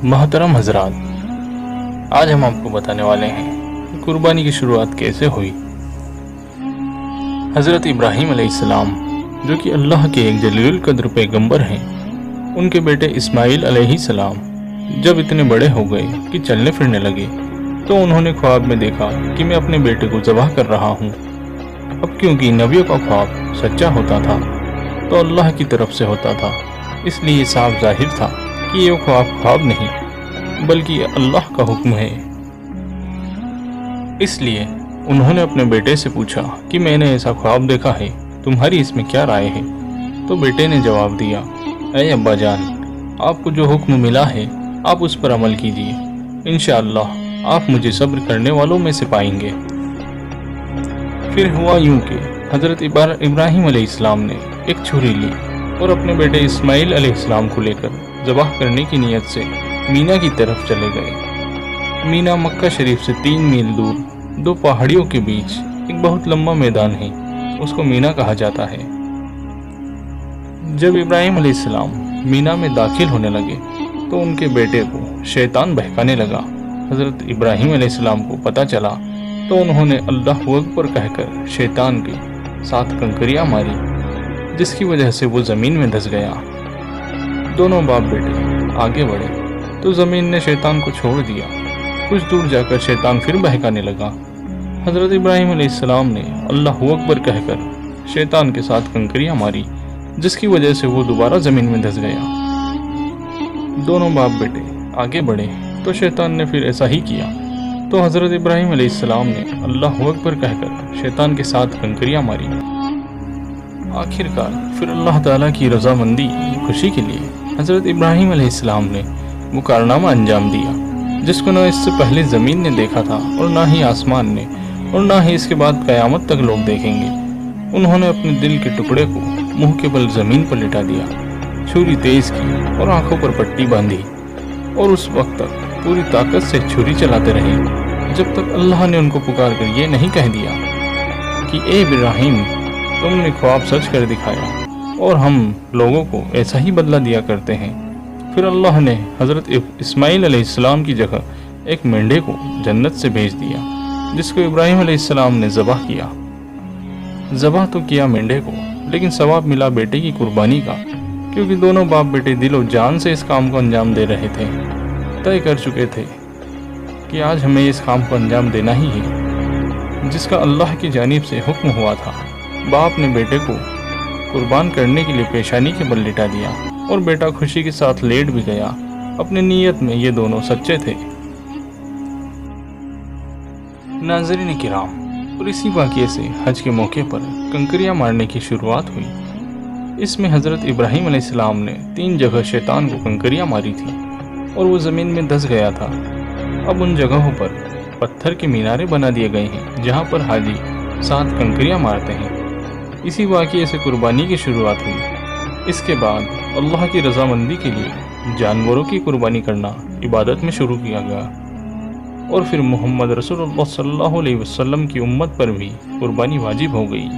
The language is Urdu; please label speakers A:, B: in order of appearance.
A: محترم حضرات، آج ہم آپ کو بتانے والے ہیں کہ قربانی کی شروعات کیسے ہوئی۔ حضرت ابراہیم علیہ السلام، جو کہ اللہ کے ایک جلیل القدر پیغمبر ہیں، ان کے بیٹے اسماعیل علیہ السلام جب اتنے بڑے ہو گئے کہ چلنے پھرنے لگے تو انہوں نے خواب میں دیکھا کہ میں اپنے بیٹے کو ذبح کر رہا ہوں۔ اب کیونکہ نبیوں کا خواب سچا ہوتا تھا تو اللہ کی طرف سے ہوتا تھا، اس لیے صاف ظاہر تھا کہ یہ خواب نہیں بلکہ اللہ کا حکم ہے۔ اس لیے انہوں نے اپنے بیٹے سے پوچھا کہ میں نے ایسا خواب دیکھا ہے، تمہاری اس میں کیا رائے ہے؟ تو بیٹے نے جواب دیا، اے ابا جان، آپ کو جو حکم ملا ہے آپ اس پر عمل کیجیے، انشاءاللہ آپ مجھے صبر کرنے والوں میں سے پائیں گے۔ پھر ہوا یوں کہ حضرت ابراہیم علیہ السلام نے ایک چھری لی اور اپنے بیٹے اسماعیل علیہ السلام کو لے کر ذبح کرنے کی نیت سے مینا کی طرف چلے گئے۔ مینا مکہ شریف سے 3 میل دور دو پہاڑیوں کے بیچ ایک بہت لمبا میدان ہے، اس کو مینا کہا جاتا ہے۔ جب ابراہیم علیہ السلام مینا میں داخل ہونے لگے تو ان کے بیٹے کو شیطان بہکانے لگا۔ حضرت ابراہیم علیہ السلام کو پتہ چلا تو انہوں نے اللہ اکبر کہہ کر شیطان کے ساتھ کنکریاں ماری، جس کی وجہ سے وہ زمین میں دھس گیا۔ دونوں باپ بیٹے آگے بڑھے تو زمین نے شیطان کو چھوڑ دیا۔ کچھ دور جا کر شیطان پھر بہکانے لگا۔ حضرت ابراہیم علیہ السلام نے اللہ اکبر کہہ کر شیطان کے ساتھ کنکریاں ماری، جس کی وجہ سے وہ دوبارہ زمین میں دھس گیا۔ دونوں باپ بیٹے آگے بڑھے تو شیطان نے پھر ایسا ہی کیا، تو حضرت ابراہیم علیہ السلام نے اللہ اکبر کہہ کر شیطان کے ساتھ کنکریاں ماری۔ آخر کار پھر اللہ تعالیٰ کی رضامندی خوشی کے لیے حضرت ابراہیم علیہ السلام نے وہ کارنامہ انجام دیا جس کو نہ اس سے پہلے زمین نے دیکھا تھا اور نہ ہی آسمان نے، اور نہ ہی اس کے بعد قیامت تک لوگ دیکھیں گے۔ انہوں نے اپنے دل کے ٹکڑے کو منہ کے بل زمین پر لٹا دیا، چھری تیز کی اور آنکھوں پر پٹی باندھی، اور اس وقت تک پوری طاقت سے چھری چلاتے رہے جب تک اللہ نے ان کو پکار کر یہ نہیں کہہ دیا کہ اے ابراہیم، تم نے خواب سچ کر دکھایا اور ہم لوگوں کو ایسا ہی بدلہ دیا کرتے ہیں۔ پھر اللہ نے حضرت اسماعیل علیہ السلام کی جگہ ایک مینڈے کو جنت سے بھیج دیا، جس کو ابراہیم علیہ السلام نے ذبح کیا۔ ذبح تو کیا مینڈے کو، لیکن ثواب ملا بیٹے کی قربانی کا، کیونکہ دونوں باپ بیٹے دل و جان سے اس کام کو انجام دے رہے تھے، طے کر چکے تھے کہ آج ہمیں اس کام کو انجام دینا ہی ہے، جس کا اللہ کی جانب سے حکم ہوا تھا۔ باپ نے بیٹے کو قربان کرنے کے لیے پیشانی کے بل لٹا دیا اور بیٹا خوشی کے ساتھ لیٹ بھی گیا۔ اپنے نیت میں یہ دونوں سچے تھے۔ ناظرین کرام، اور اسی واقعے سے حج کے موقع پر کنکریاں مارنے کی شروعات ہوئی۔ اس میں حضرت ابراہیم علیہ السلام نے 3 جگہ شیطان کو کنکریاں ماری تھی اور وہ زمین میں دھس گیا تھا۔ اب ان جگہوں پر پتھر کے مینارے بنا دیے گئے ہیں جہاں پر حاجی 7 کنکریاں مارتے ہیں۔ اسی واقعے سے قربانی کی شروعات ہوئی۔ اس کے بعد اللہ کی رضامندی کے لیے جانوروں کی قربانی کرنا عبادت میں شروع کیا گیا، اور پھر محمد رسول اللہ صلی اللہ علیہ وسلم کی امت پر بھی قربانی واجب ہو گئی۔